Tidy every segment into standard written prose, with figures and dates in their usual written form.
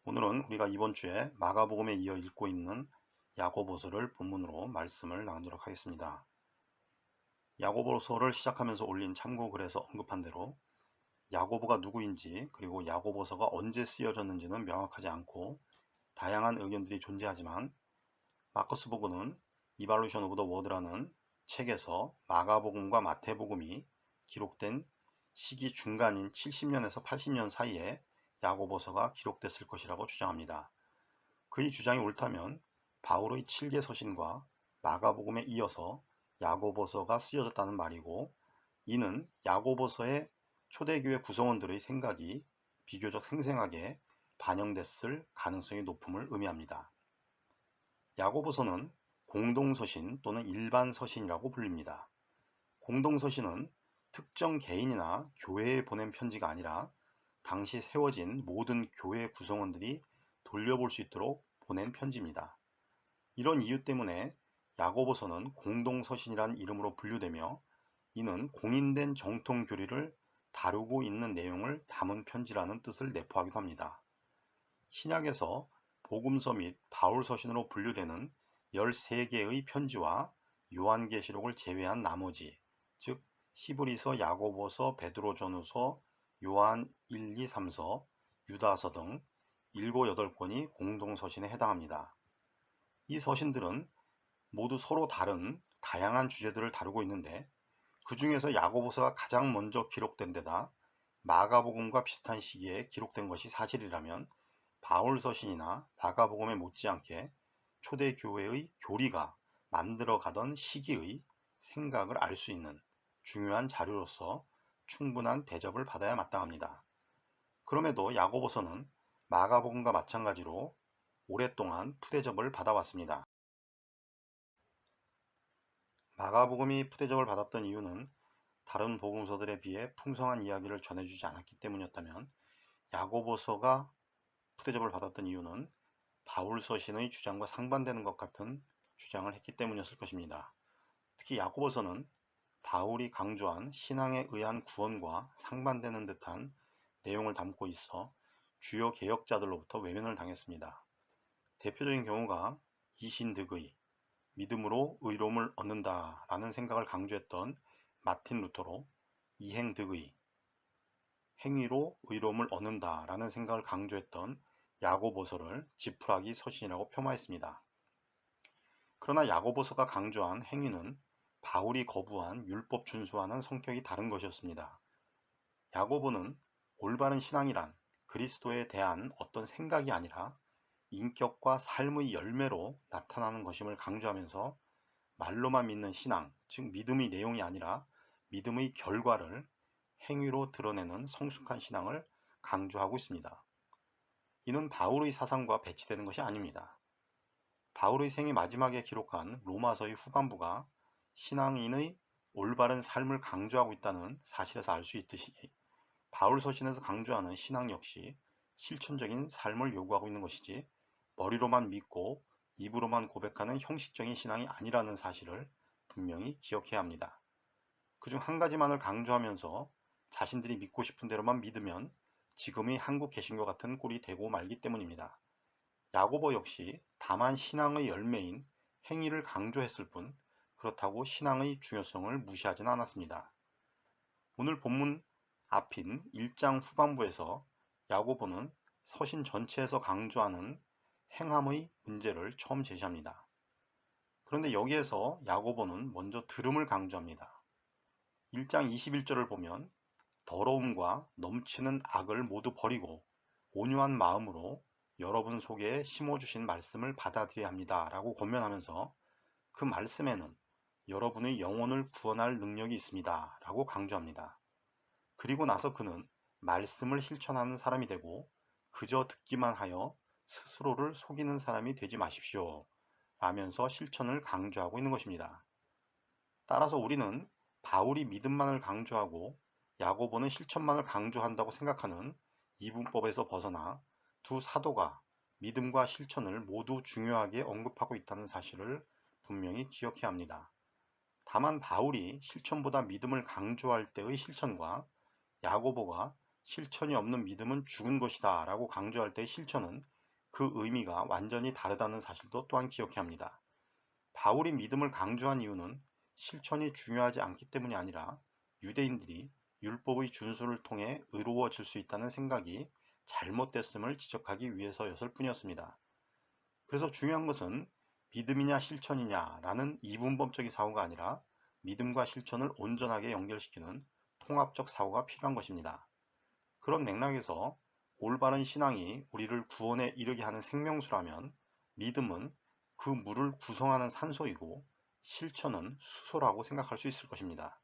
오늘은 우리가 이번 주에 마가복음에 이어 읽고 있는 야고보서를 본문으로 말씀을 나누도록 하겠습니다. 야고보서를 시작하면서 올린 참고글에서 언급한 대로 야고보가 누구인지 그리고 야고보서가 언제 쓰여졌는지는 명확하지 않고 다양한 의견들이 존재하지만 마커스 복음은 이발루션 오브 더 워드라는 책에서 마가복음과 마태복음이 기록된 시기 중간인 70년에서 80년 사이에 야고보서가 기록됐을 것이라고 주장합니다. 그의 주장이 옳다면 바울의 7개 서신과 마가복음에 이어서 야고보서가 쓰여졌다는 말이고, 이는 야고보서의 초대교회 구성원들의 생각이 비교적 생생하게 반영됐을 가능성이 높음을 의미합니다. 야고보서는 공동서신 또는 일반서신이라고 불립니다. 공동서신은 특정 개인이나 교회에 보낸 편지가 아니라 당시 세워진 모든 교회 구성원들이 돌려볼 수 있도록 보낸 편지입니다. 이런 이유 때문에 야고보서는 공동서신이란 이름으로 분류되며, 이는 공인된 정통 교리를 다루고 있는 내용을 담은 편지라는 뜻을 내포하기도 합니다. 신약에서 복음서 및 바울서신으로 분류되는 13개의 편지와 요한계시록을 제외한 나머지, 즉 히브리서, 야고보서, 베드로전후서, 요한 1, 2, 3서, 유다서 등 7, 8권이 공동서신에 해당합니다. 이 서신들은 모두 서로 다른 다양한 주제들을 다루고 있는데, 그 중에서 야고보서가 가장 먼저 기록된 데다 마가복음과 비슷한 시기에 기록된 것이 사실이라면, 바울서신이나 마가복음에 못지않게 초대교회의 교리가 만들어가던 시기의 생각을 알 수 있는 중요한 자료로서 충분한 대접을 받아야 마땅합니다. 그럼에도 야고보서는 마가복음과 마찬가지로 오랫동안 푸대접을 받아왔습니다. 마가복음이 푸대접을 받았던 이유는 다른 복음서들에 비해 풍성한 이야기를 전해주지 않았기 때문이었다면, 야고보서가 푸대접을 받았던 이유는 바울서신의 주장과 상반되는 것 같은 주장을 했기 때문이었을 것입니다. 특히 야고보서는 바울이 강조한 신앙에 의한 구원과 상반되는 듯한 내용을 담고 있어 주요 개혁자들로부터 외면을 당했습니다. 대표적인 경우가 이신득의 믿음으로 의로움을 얻는다라는 생각을 강조했던 마틴 루터로, 이행득의 행위로 의로움을 얻는다라는 생각을 강조했던 야고보서를 지푸라기 서신이라고 폄하했습니다. 그러나 야고보서가 강조한 행위는 바울이 거부한 율법 준수와는 성격이 다른 것이었습니다. 야고보는 올바른 신앙이란 그리스도에 대한 어떤 생각이 아니라 인격과 삶의 열매로 나타나는 것임을 강조하면서, 말로만 믿는 신앙, 즉 믿음의 내용이 아니라 믿음의 결과를 행위로 드러내는 성숙한 신앙을 강조하고 있습니다. 이는 바울의 사상과 배치되는 것이 아닙니다. 바울의 생애 마지막에 기록한 로마서의 후반부가 신앙인의 올바른 삶을 강조하고 있다는 사실에서 알 수 있듯이, 바울 서신에서 강조하는 신앙 역시 실천적인 삶을 요구하고 있는 것이지 머리로만 믿고 입으로만 고백하는 형식적인 신앙이 아니라는 사실을 분명히 기억해야 합니다. 그중 한 가지만을 강조하면서 자신들이 믿고 싶은 대로만 믿으면 지금의 한국 개신교 같은 꼴이 되고 말기 때문입니다. 야고보 역시 다만 신앙의 열매인 행위를 강조했을 뿐, 그렇다고 신앙의 중요성을 무시하지는 않았습니다. 오늘 본문 앞인 1장 후반부에서 야고보는 서신 전체에서 강조하는 행함의 문제를 처음 제시합니다. 그런데 여기에서 야고보는 먼저 들음을 강조합니다. 1장 21절을 보면 더러움과 넘치는 악을 모두 버리고 온유한 마음으로 여러분 속에 심어주신 말씀을 받아들여야 합니다 라고 권면하면서, 그 말씀에는 여러분의 영혼을 구원할 능력이 있습니다 라고 강조합니다. 그리고 나서 그는 말씀을 실천하는 사람이 되고 그저 듣기만 하여 스스로를 속이는 사람이 되지 마십시오 라면서 실천을 강조하고 있는 것입니다. 따라서 우리는 바울이 믿음만을 강조하고 야고보는 실천만을 강조한다고 생각하는 이분법에서 벗어나 두 사도가 믿음과 실천을 모두 중요하게 언급하고 있다는 사실을 분명히 기억해야 합니다. 다만 바울이 실천보다 믿음을 강조할 때의 실천과 야고보가 실천이 없는 믿음은 죽은 것이다 라고 강조할 때의 실천은 그 의미가 완전히 다르다는 사실도 또한 기억해야 합니다. 바울이 믿음을 강조한 이유는 실천이 중요하지 않기 때문이 아니라 유대인들이 율법의 준수를 통해 의로워질 수 있다는 생각이 잘못됐음을 지적하기 위해서였을 뿐이었습니다. 그래서 중요한 것은 믿음이냐 실천이냐라는 이분법적인 사고가 아니라 믿음과 실천을 온전하게 연결시키는 통합적 사고가 필요한 것입니다. 그런 맥락에서 올바른 신앙이 우리를 구원에 이르게 하는 생명수라면 믿음은 그 물을 구성하는 산소이고 실천은 수소라고 생각할 수 있을 것입니다.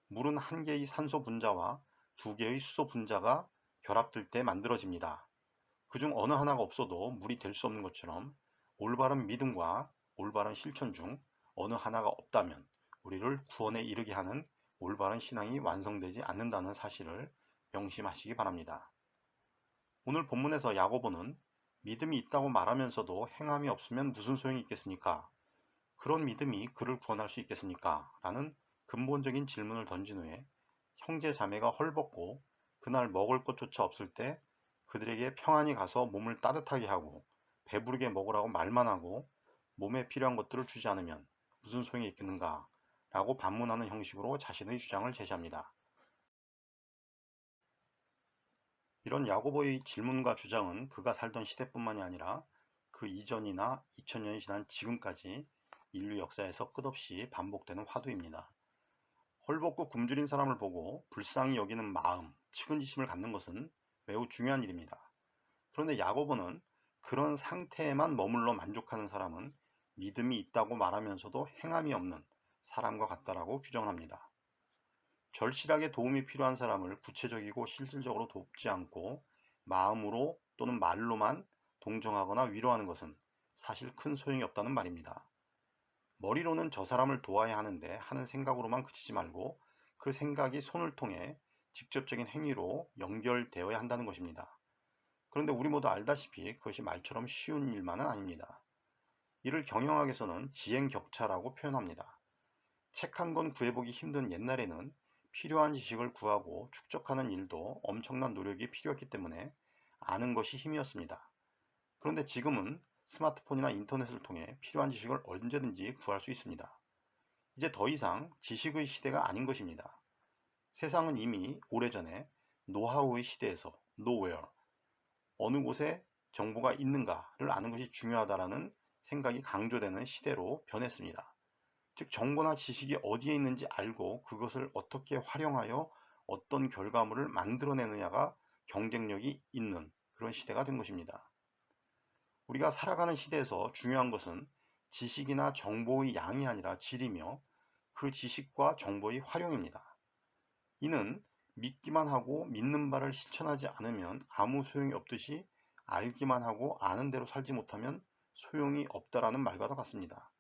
물은 한 개의 산소 분자와 두 개의 수소 분자가 결합될 때 만들어집니다. 그중 어느 하나가 없어도 물이 될 수 없는 것처럼 올바른 믿음과 올바른 실천 중 어느 하나가 없다면 우리를 구원에 이르게 하는 올바른 신앙이 완성되지 않는다는 사실을 명심하시기 바랍니다. 오늘 본문에서 야고보는 믿음이 있다고 말하면서도 행함이 없으면 무슨 소용이 있겠습니까? 그런 믿음이 그를 구원할 수 있겠습니까? 라는 근본적인 질문을 던진 후에 형제 자매가 헐벗고 그날 먹을 것조차 없을 때 그들에게 평안히 가서 몸을 따뜻하게 하고 배부르게 먹으라고 말만 하고 몸에 필요한 것들을 주지 않으면 무슨 소용이 있겠는가? 라고 반문하는 형식으로 자신의 주장을 제시합니다. 이런 야고보의 질문과 주장은 그가 살던 시대뿐만이 아니라 그 이전이나 2000년이 지난 지금까지 인류 역사에서 끝없이 반복되는 화두입니다. 헐벗고 굶주린 사람을 보고 불쌍히 여기는 마음, 측은지심을 갖는 것은 매우 중요한 일입니다. 그런데 야고보는 그런 상태에만 머물러 만족하는 사람은 믿음이 있다고 말하면서도 행함이 없는 사람과 같다라고 규정을 합니다. 절실하게 도움이 필요한 사람을 구체적이고 실질적으로 돕지 않고 마음으로 또는 말로만 동정하거나 위로하는 것은 사실 큰 소용이 없다는 말입니다. 머리로는 저 사람을 도와야 하는데 하는 생각으로만 그치지 말고 그 생각이 손을 통해 직접적인 행위로 연결되어야 한다는 것입니다. 그런데 우리 모두 알다시피 그것이 말처럼 쉬운 일만은 아닙니다. 이를 경영학에서는 지행격차라고 표현합니다. 책 한 권 구해보기 힘든 옛날에는 필요한 지식을 구하고 축적하는 일도 엄청난 노력이 필요했기 때문에 아는 것이 힘이었습니다. 그런데 지금은 스마트폰이나 인터넷을 통해 필요한 지식을 언제든지 구할 수 있습니다. 이제 더 이상 지식의 시대가 아닌 것입니다. 세상은 이미 오래전에 노하우의 시대에서 nowhere, 어느 곳에 정보가 있는가를 아는 것이 중요하다라는 생각이 강조되는 시대로 변했습니다. 즉 정보나 지식이 어디에 있는지 알고 그것을 어떻게 활용하여 어떤 결과물을 만들어내느냐가 경쟁력이 있는 그런 시대가 된 것입니다. 우리가 살아가는 시대에서 중요한 것은 지식이나 정보의 양이 아니라 질이며 그 지식과 정보의 활용입니다. 이는 믿기만 하고 믿는 바를 실천하지 않으면 아무 소용이 없듯이 알기만 하고 아는 대로 살지 못하면 소용이 없다라는 말과도 같습니다.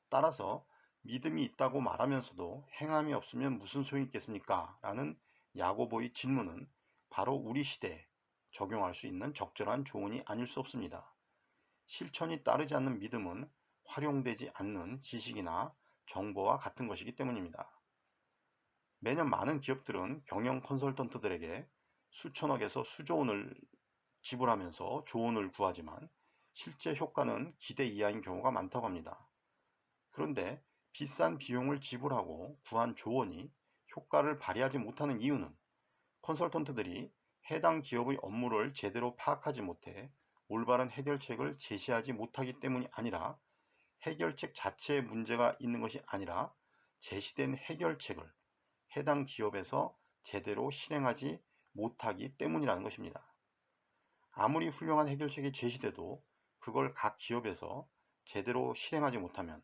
따라서 믿음이 있다고 말하면서도 행함이 없으면 무슨 소용이 있겠습니까? 라는 야고보의 질문은 바로 우리 시대에 적용할 수 있는 적절한 조언이 아닐 수 없습니다. 실천이 따르지 않는 믿음은 활용되지 않는 지식이나 정보와 같은 것이기 때문입니다. 매년 많은 기업들은 경영 컨설턴트들에게 수천억에서 수조원을 지불하면서 조언을 구하지만 실제 효과는 기대 이하인 경우가 많다고 합니다. 그런데 비싼 비용을 지불하고 구한 조언이 효과를 발휘하지 못하는 이유는 컨설턴트들이 해당 기업의 업무를 제대로 파악하지 못해 올바른 해결책을 제시하지 못하기 때문이 아니라 해결책 자체에 문제가 있는 것이 아니라 제시된 해결책을 해당 기업에서 제대로 실행하지 못하기 때문이라는 것입니다. 아무리 훌륭한 해결책이 제시돼도 그걸 각 기업에서 제대로 실행하지 못하면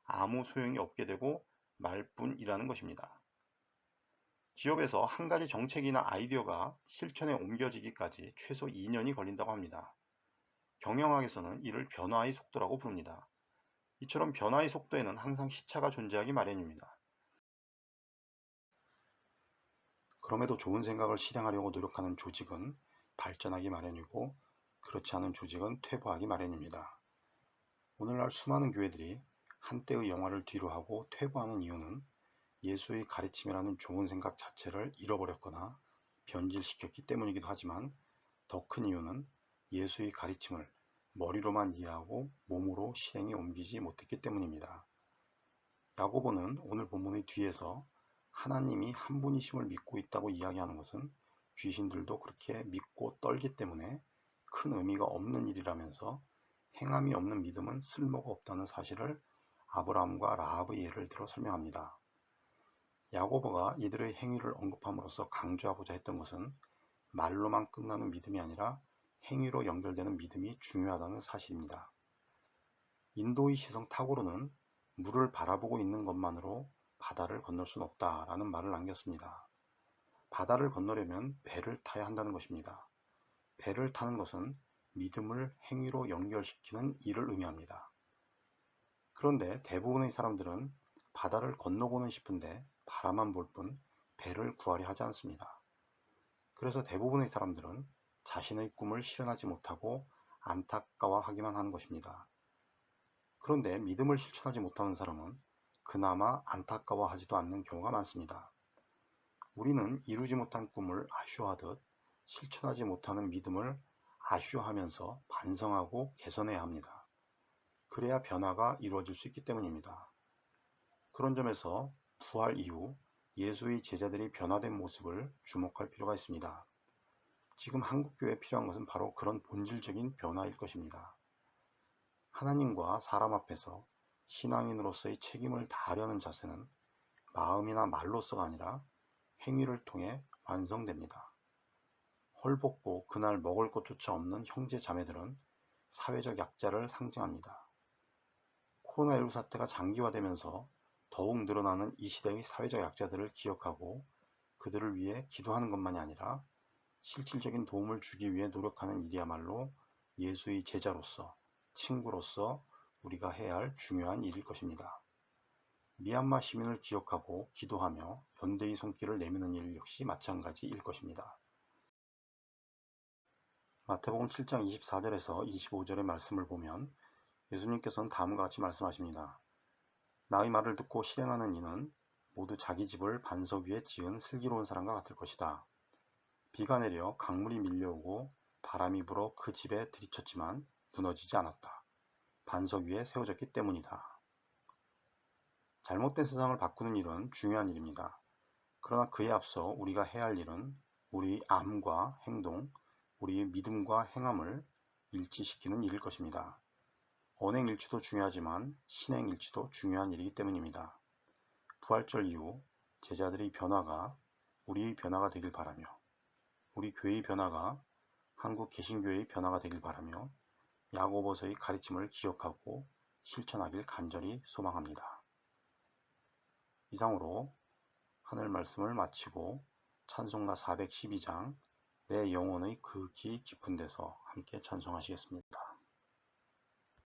아무 소용이 없게 되고 말 뿐이라는 것입니다. 기업에서 한 가지 정책이나 아이디어가 실천에 옮겨지기까지 최소 2년이 걸린다고 합니다. 경영학에서는 이를 변화의 속도라고 부릅니다. 이처럼 변화의 속도에는 항상 시차가 존재하기 마련입니다. 그럼에도 좋은 생각을 실행하려고 노력하는 조직은 발전하기 마련이고 그렇지 않은 조직은 퇴보하기 마련입니다. 오늘날 수많은 교회들이 한때의 영화를 뒤로하고 퇴보하는 이유는 예수의 가르침이라는 좋은 생각 자체를 잃어버렸거나 변질시켰기 때문이기도 하지만 더 큰 이유는 예수의 가르침을 머리로만 이해하고 몸으로 실행에 옮기지 못했기 때문입니다. 야고보는 오늘 본문의 뒤에서 하나님이 한 분이심을 믿고 있다고 이야기하는 것은 귀신들도 그렇게 믿고 떨기 때문에 큰 의미가 없는 일이라면서 행함이 없는 믿음은 쓸모가 없다는 사실을 아브라함과 라합의 예를 들어 설명합니다. 야고보가 이들의 행위를 언급함으로써 강조하고자 했던 것은 말로만 끝나는 믿음이 아니라 행위로 연결되는 믿음이 중요하다는 사실입니다. 인도의 시성 타고르는 물을 바라보고 있는 것만으로 바다를 건널 수는 없다라는 말을 남겼습니다. 바다를 건너려면 배를 타야 한다는 것입니다. 배를 타는 것은 믿음을 행위로 연결시키는 일을 의미합니다. 그런데 대부분의 사람들은 바다를 건너고는 싶은데 바라만 볼 뿐 배를 구하려 하지 않습니다. 그래서 대부분의 사람들은 자신의 꿈을 실현하지 못하고 안타까워하기만 하는 것입니다. 그런데 믿음을 실천하지 못하는 사람은 그나마 안타까워하지도 않는 경우가 많습니다. 우리는 이루지 못한 꿈을 아쉬워하듯 실천하지 못하는 믿음을 아쉬워하면서 반성하고 개선해야 합니다. 그래야 변화가 이루어질 수 있기 때문입니다. 그런 점에서 부활 이후 예수의 제자들이 변화된 모습을 주목할 필요가 있습니다. 지금 한국교회에 필요한 것은 바로 그런 본질적인 변화일 것입니다. 하나님과 사람 앞에서 신앙인으로서의 책임을 다하려는 자세는 마음이나 말로서가 아니라 행위를 통해 완성됩니다. 헐벗고 그날 먹을 것조차 없는 형제 자매들은 사회적 약자를 상징합니다. 코로나19 사태가 장기화되면서 더욱 늘어나는 이 시대의 사회적 약자들을 기억하고 그들을 위해 기도하는 것만이 아니라 실질적인 도움을 주기 위해 노력하는 일이야말로 예수의 제자로서, 친구로서 우리가 해야 할 중요한 일일 것입니다. 미얀마 시민을 기억하고 기도하며 연대의 손길을 내미는 일 역시 마찬가지일 것입니다. 마태복음 7장 24절에서 25절의 말씀을 보면 예수님께서는 다음과 같이 말씀하십니다. 나의 말을 듣고 실행하는 이는 모두 자기 집을 반석 위에 지은 슬기로운 사람과 같을 것이다. 비가 내려 강물이 밀려오고 바람이 불어 그 집에 들이쳤지만 무너지지 않았다. 반석 위에 세워졌기 때문이다. 잘못된 세상을 바꾸는 일은 중요한 일입니다. 그러나 그에 앞서 우리가 해야 할 일은 우리의 암과 행동, 우리의 믿음과 행함을 일치시키는 일일 것입니다. 언행일치도 중요하지만 신행일치도 중요한 일이기 때문입니다. 부활절 이후 제자들의 변화가 우리의 변화가 되길 바라며 우리 교회의 변화가 한국 개신교회의 변화가 되길 바라며 야고보서의 가르침을 기억하고 실천하길 간절히 소망합니다. 이상으로 하늘 말씀을 마치고 찬송가 412장 내 영혼의 그 깊은 데서 함께 찬송하시겠습니다.